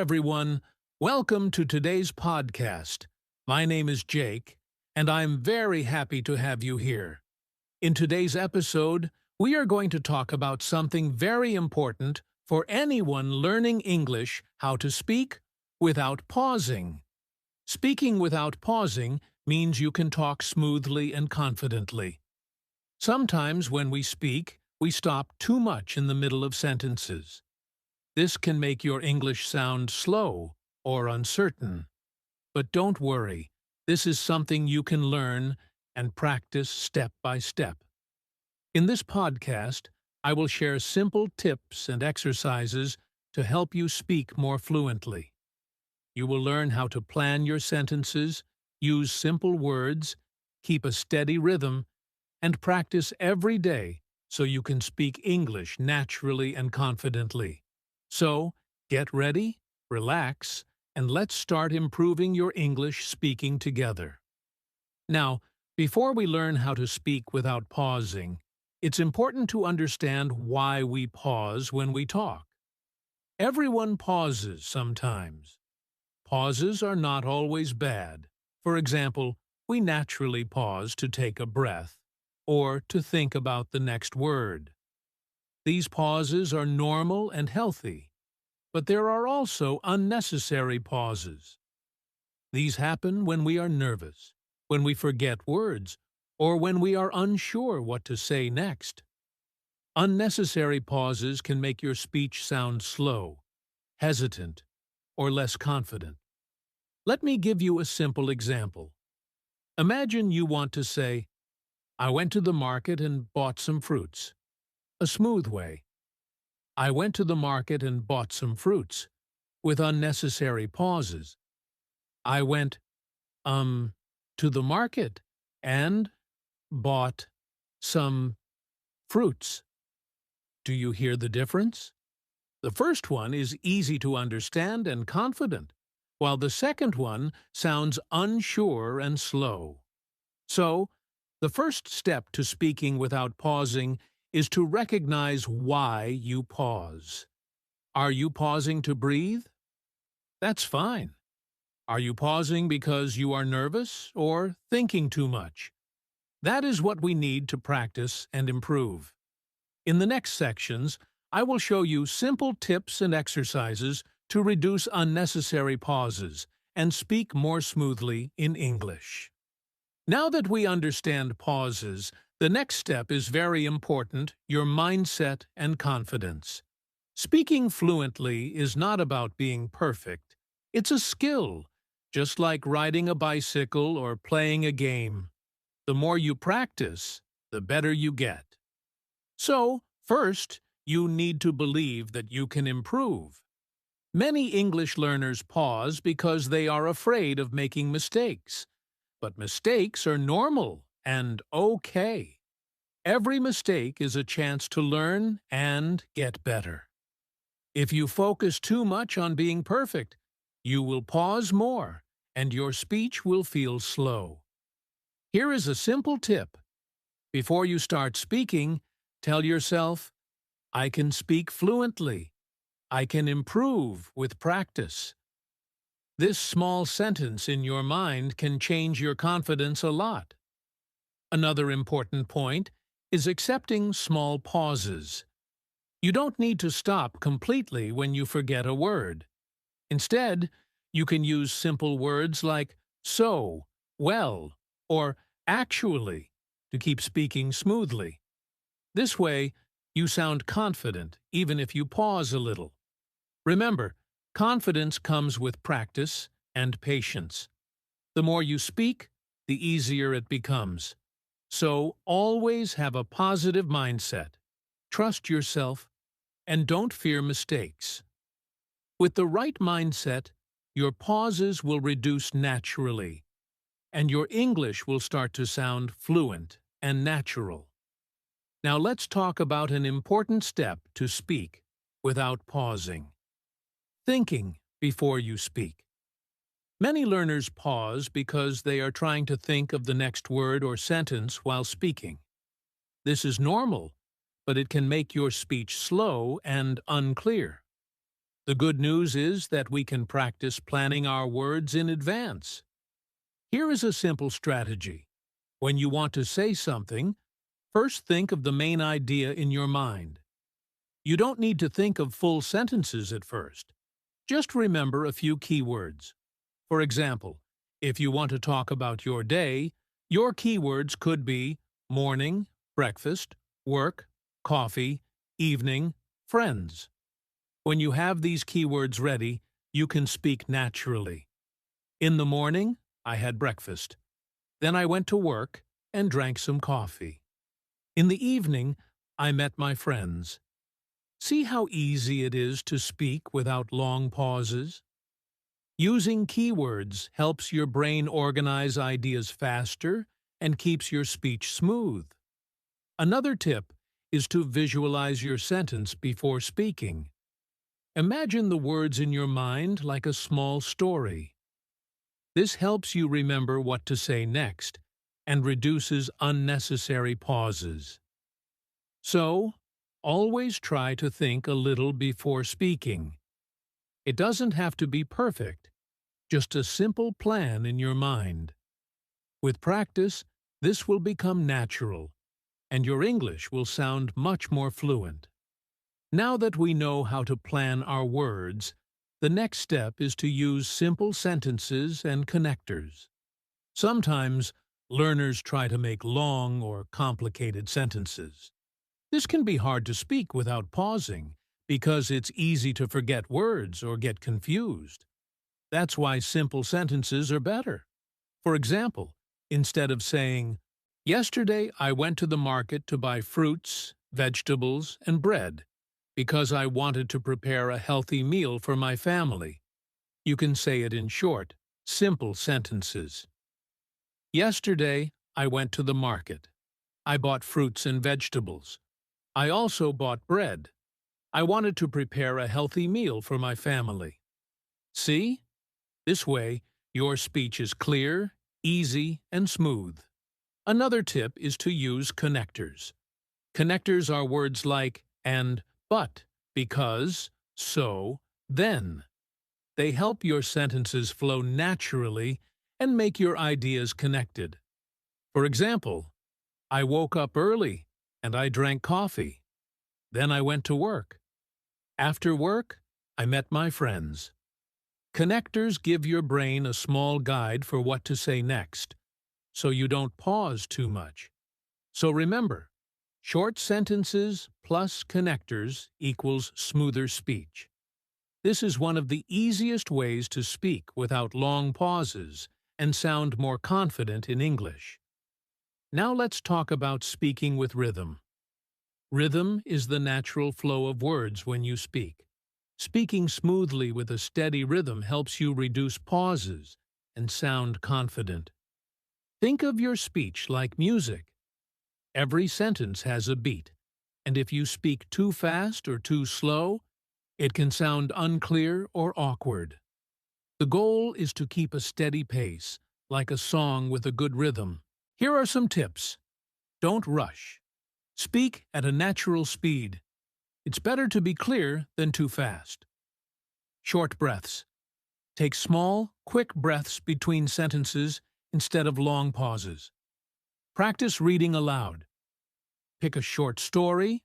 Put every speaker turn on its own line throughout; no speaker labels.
everyone. Welcome to today's podcast. My name is Jake, and I'm very happy to have you here. In today's episode, we are going to talk about something very important for anyone learning English: how to speak without pausing. Speaking without pausing means you can talk smoothly and confidently. Sometimes when we speak, we stop too much in the middle of sentences. This can make your English sound slow or uncertain. But don't worry, this is something you can learn and practice step by step. In this podcast, I will share simple tips and exercises to help you speak more fluently. You will learn how to plan your sentences, use simple words, keep a steady rhythm, and practice every day so you can speak English naturally and confidently. So, get ready, relax, and let's start improving your English speaking together. Now, before we learn how to speak without pausing, it's important to understand why we pause when we talk. Everyone pauses sometimes. Pauses are not always bad. For example, we naturally pause to take a breath or to think about the next word. These pauses are normal and healthy, but there are also unnecessary pauses. These happen when we are nervous, when we forget words, or when we are unsure what to say next. Unnecessary pauses can make your speech sound slow, hesitant, or less confident. Let me give you a simple example. Imagine you want to say, "I went to the market and bought some fruits." A smooth way. I went to the market and bought some fruits, with unnecessary pauses. I went, to the market and bought some fruits. Do you hear the difference? The first one is easy to understand and confident, while the second one sounds unsure and slow. So, the first step to speaking without pausing is to recognize why you pause. Are you pausing to breathe? That's fine. Are you pausing because you are nervous or thinking too much? That is what we need to practice and improve. In the next sections, I will show you simple tips and exercises to reduce unnecessary pauses and speak more smoothly in English. Now that we understand pauses, the next step is very important: your mindset and confidence. Speaking fluently is not about being perfect. It's a skill, just like riding a bicycle or playing a game. The more you practice, the better you get. So, first, you need to believe that you can improve. Many English learners pause because they are afraid of making mistakes. But mistakes are normal and okay. Every mistake is a chance to learn and get better. If you focus too much on being perfect, you will pause more, and your speech will feel slow. Here is a simple tip. Before you start speaking, tell yourself, "I can speak fluently. I can improve with practice." This small sentence in your mind can change your confidence a lot. Another important point is accepting small pauses. You don't need to stop completely when you forget a word. Instead, you can use simple words like "so," "well," or "actually" to keep speaking smoothly. This way, you sound confident even if you pause a little. Remember, confidence comes with practice and patience. The more you speak, the easier it becomes. So always have a positive mindset. Trust yourself and don't fear mistakes. With the right mindset, your pauses will reduce naturally, and your English will start to sound fluent and natural. Now let's talk about an important step to speak without pausing: thinking before you speak. Many learners pause because they are trying to think of the next word or sentence while speaking. This is normal, but it can make your speech slow and unclear. The good news is that we can practice planning our words in advance. Here is a simple strategy. When you want to say something, first think of the main idea in your mind. You don't need to think of full sentences at first. Just remember a few keywords. For example, if you want to talk about your day, your keywords could be morning, breakfast, work, coffee, evening, friends. When you have these keywords ready, you can speak naturally. In the morning, I had breakfast. Then I went to work and drank some coffee. In the evening, I met my friends. See how easy it is to speak without long pauses? Using keywords helps your brain organize ideas faster and keeps your speech smooth. Another tip is to visualize your sentence before speaking. Imagine the words in your mind like a small story. This helps you remember what to say next and reduces unnecessary pauses. So, always try to think a little before speaking. It doesn't have to be perfect, just a simple plan in your mind. With practice, this will become natural, and your English will sound much more fluent. Now that we know how to plan our words, the next step is to use simple sentences and connectors. Sometimes, learners try to make long or complicated sentences. This can be hard to speak without pausing, because it's easy to forget words or get confused. That's why simple sentences are better. For example, instead of saying, "Yesterday I went to the market to buy fruits, vegetables, and bread, because I wanted to prepare a healthy meal for my family," you can say it in short, simple sentences. Yesterday, I went to the market. I bought fruits and vegetables. I also bought bread. I wanted to prepare a healthy meal for my family. See? This way, your speech is clear, easy, and smooth. Another tip is to use connectors. Connectors are words like and, but, because, so, then. They help your sentences flow naturally and make your ideas connected. For example, I woke up early and I drank coffee. Then I went to work. After work, I met my friends. Connectors give your brain a small guide for what to say next, so you don't pause too much. So remember, short sentences plus connectors equals smoother speech. This is one of the easiest ways to speak without long pauses and sound more confident in English. Now let's talk about speaking with rhythm. Rhythm is the natural flow of words when you speak. Speaking smoothly with a steady rhythm helps you reduce pauses and sound confident. Think of your speech like music. Every sentence has a beat, and if you speak too fast or too slow, it can sound unclear or awkward. The goal is to keep a steady pace, like a song with a good rhythm. Here are some tips. Don't rush. Speak at a natural speed. It's better to be clear than too fast. Short breaths. Take small, quick breaths between sentences instead of long pauses. Practice reading aloud. Pick a short story,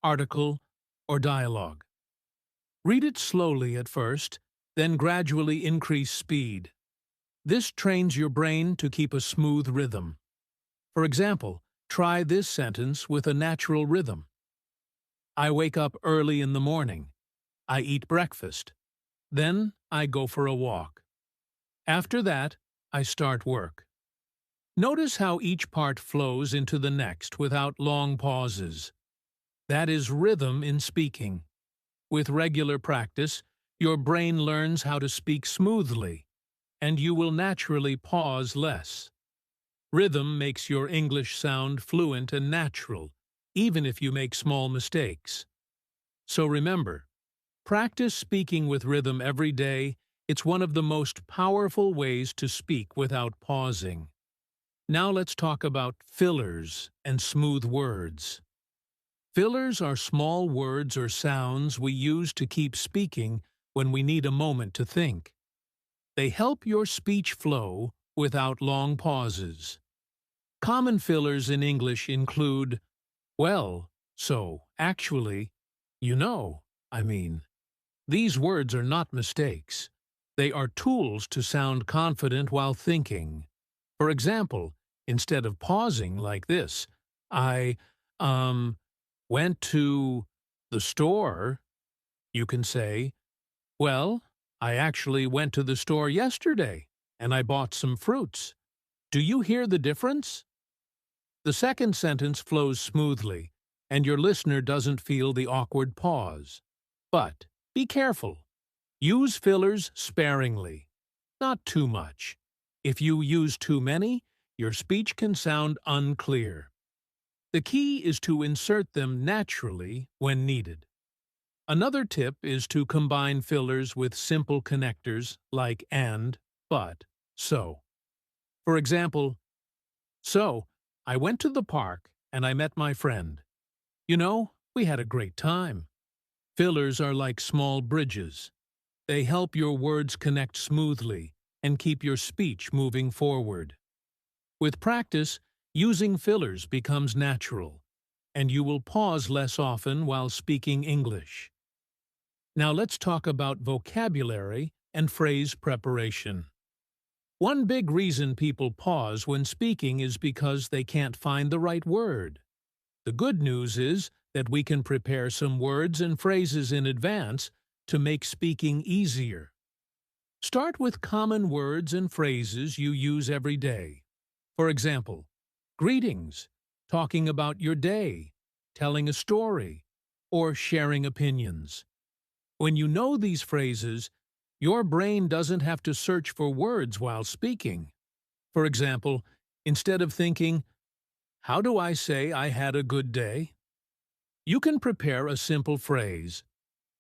article, or dialogue. Read it slowly at first, then gradually increase speed. This trains your brain to keep a smooth rhythm. For example, try this sentence with a natural rhythm. I wake up early in the morning. I eat breakfast. Then I go for a walk. After that, I start work. Notice how each part flows into the next without long pauses. That is rhythm in speaking. With regular practice, your brain learns how to speak smoothly, and you will naturally pause less. Rhythm makes your English sound fluent and natural, even if you make small mistakes. So remember, practice speaking with rhythm every day. It's one of the most powerful ways to speak without pausing. Now let's talk about fillers and smooth words. Fillers are small words or sounds we use to keep speaking when we need a moment to think. They help your speech flow without long pauses. Common fillers in English include, well, so, actually, you know, I mean. These words are not mistakes. They are tools to sound confident while thinking. For example, instead of pausing like this, I, went to the store, you can say, well, I actually went to the store yesterday, and I bought some fruits. Do you hear the difference? The second sentence flows smoothly, and your listener doesn't feel the awkward pause. But be careful. Use fillers sparingly, not too much. If you use too many, your speech can sound unclear. The key is to insert them naturally when needed. Another tip is to combine fillers with simple connectors like and, but, so. For example, so, I went to the park and I met my friend. You know, we had a great time. Fillers are like small bridges. They help your words connect smoothly and keep your speech moving forward. With practice, using fillers becomes natural, and you will pause less often while speaking English. Now let's talk about vocabulary and phrase preparation. One big reason people pause when speaking is because they can't find the right word. The good news is that we can prepare some words and phrases in advance to make speaking easier. Start with common words and phrases you use every day. For example, greetings, talking about your day, telling a story, or sharing opinions. When you know these phrases, your brain doesn't have to search for words while speaking. For example, instead of thinking, how do I say I had a good day? You can prepare a simple phrase.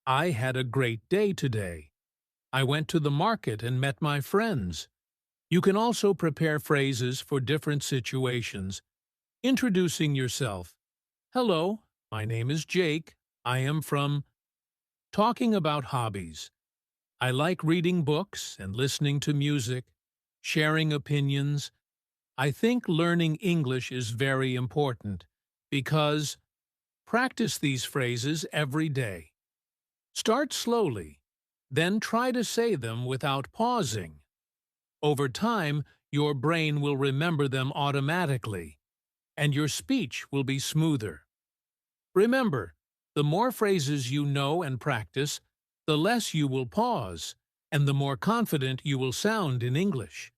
I had a great day today. I went to the market and met my friends. You can also prepare phrases for different situations. Introducing yourself. Hello, my name is Jake. I am from. Talking about hobbies. I like reading books and listening to music, sharing opinions. I think learning English is very important because practice these phrases every day. Start slowly, then try to say them without pausing. Over time, your brain will remember them automatically, and your speech will be smoother. Remember, the more phrases you know and practice, the less you will pause, and the more confident you will sound in English.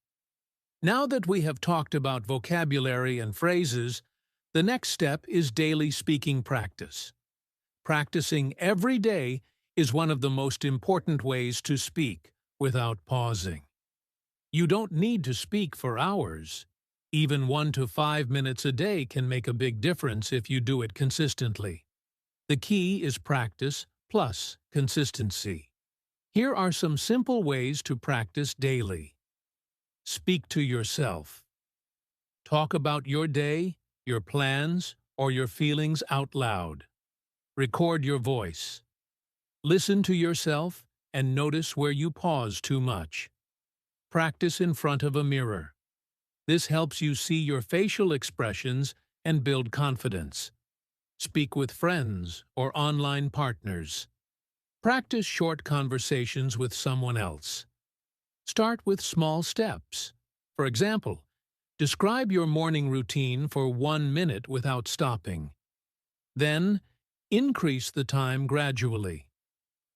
Now that we have talked about vocabulary and phrases, the next step is daily speaking practice. Practicing every day is one of the most important ways to speak without pausing. You don't need to speak for hours. Even 1 to 5 minutes a day can make a big difference if you do it consistently. The key is practice plus consistency. Here are some simple ways to practice daily. Speak to yourself. Talk about your day, your plans, or your feelings out loud. Record your voice. Listen to yourself and notice where you pause too much. Practice in front of a mirror. This helps you see your facial expressions and build confidence. Speak with friends or online partners. Practice short conversations with someone else. Start with small steps. For example, describe your morning routine for 1 minute without stopping. Then, increase the time gradually.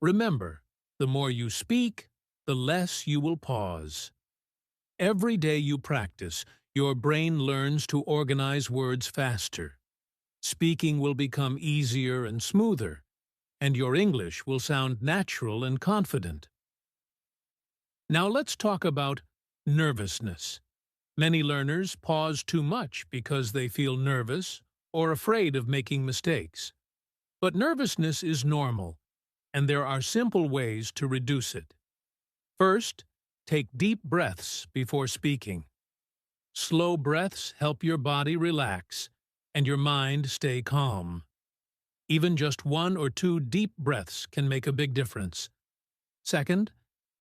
Remember, the more you speak, the less you will pause. Every day you practice, your brain learns to organize words faster. Speaking will become easier and smoother, and your English will sound natural and confident. Now let's talk about nervousness. Many learners pause too much because they feel nervous or afraid of making mistakes. But nervousness is normal, and there are simple ways to reduce it. First, take deep breaths before speaking. Slow breaths help your body relax and your mind stay calm. Even just 1 or 2 deep breaths can make a big difference. Second,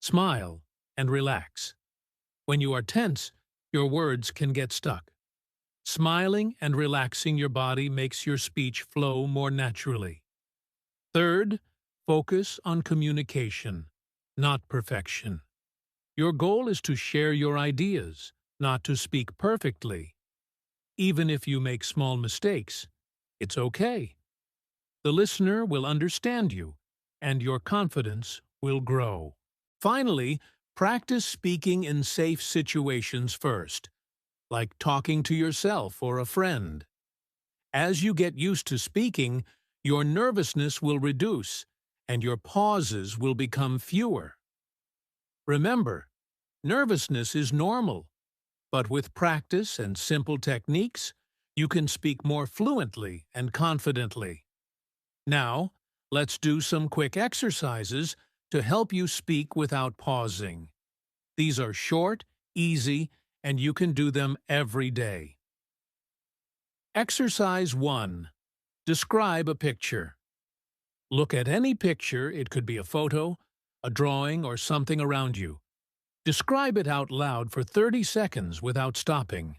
smile and relax. When you are tense, your words can get stuck. Smiling and relaxing your body makes your speech flow more naturally. Third, focus on communication, not perfection. Your goal is to share your ideas, not to speak perfectly. Even if you make small mistakes, it's okay. The listener will understand you, and your confidence will grow. Finally, practice speaking in safe situations first, like talking to yourself or a friend. As you get used to speaking, your nervousness will reduce, and your pauses will become fewer. Remember, nervousness is normal, but with practice and simple techniques, you can speak more fluently and confidently. Now, let's do some quick exercises to help you speak without pausing. These are short, easy, and you can do them every day. Exercise 1. Describe a picture. Look at any picture, it could be a photo, a drawing, or something around you. Describe it out loud for 30 seconds without stopping.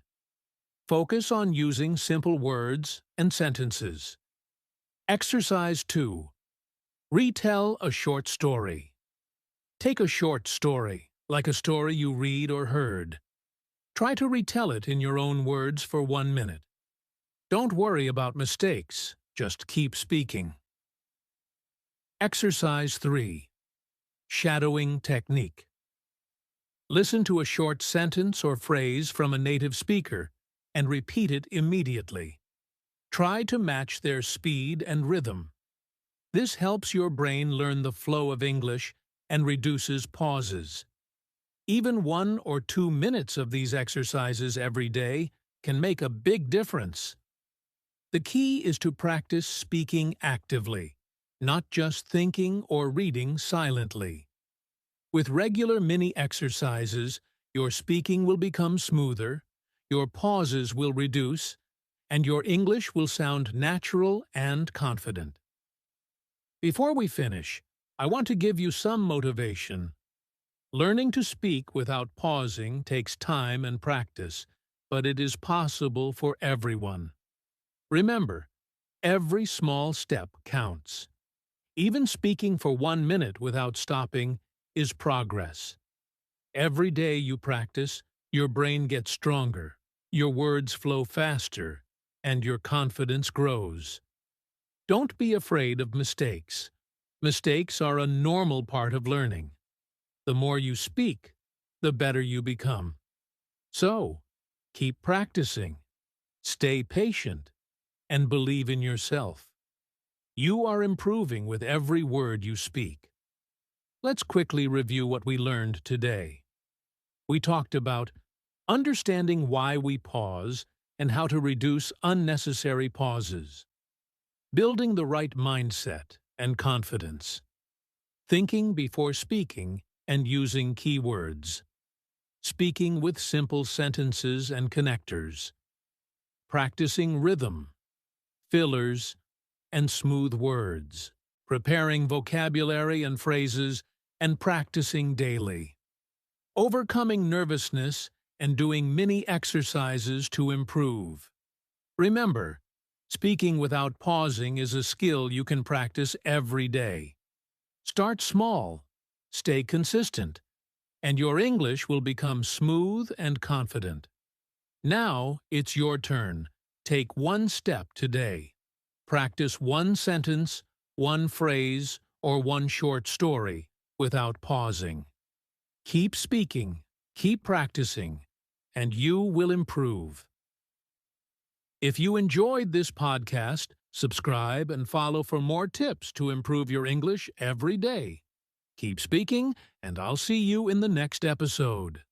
Focus on using simple words and sentences. Exercise 2. Retell a short story. Take a short story, like a story you read or heard. Try to retell it in your own words for 1 minute. Don't worry about mistakes, just keep speaking. Exercise 3. Shadowing technique. Listen to a short sentence or phrase from a native speaker and repeat it immediately. Try to match their speed and rhythm. This helps your brain learn the flow of English and reduces pauses. Even 1 or 2 minutes of these exercises every day can make a big difference. The key is to practice speaking actively, not just thinking or reading silently. With regular mini exercises, your speaking will become smoother, your pauses will reduce, and your English will sound natural and confident. Before we finish, I want to give you some motivation. Learning to speak without pausing takes time and practice, but it is possible for everyone. Remember, every small step counts. Even speaking for 1 minute without stopping is progress. Every day you practice, your brain gets stronger, your words flow faster, and your confidence grows. Don't be afraid of mistakes. Mistakes are a normal part of learning. The more you speak, the better you become. So, keep practicing, stay patient, and believe in yourself. You are improving with every word you speak. Let's quickly review what we learned today. We talked about understanding why we pause and how to reduce unnecessary pauses, building the right mindset and confidence, thinking before speaking and using keywords, speaking with simple sentences and connectors, practicing rhythm, fillers, and smooth words, preparing vocabulary and phrases, and practicing daily, overcoming nervousness and doing mini exercises to improve. Remember, speaking without pausing is a skill you can practice every day. Start small, stay consistent, and your English will become smooth and confident. Now it's your turn. Take 1 step today. Practice 1 sentence, 1 phrase, or 1 short story without pausing. Keep speaking, keep practicing, and you will improve. If you enjoyed this podcast, subscribe and follow for more tips to improve your English every day. Keep speaking, and I'll see you in the next episode.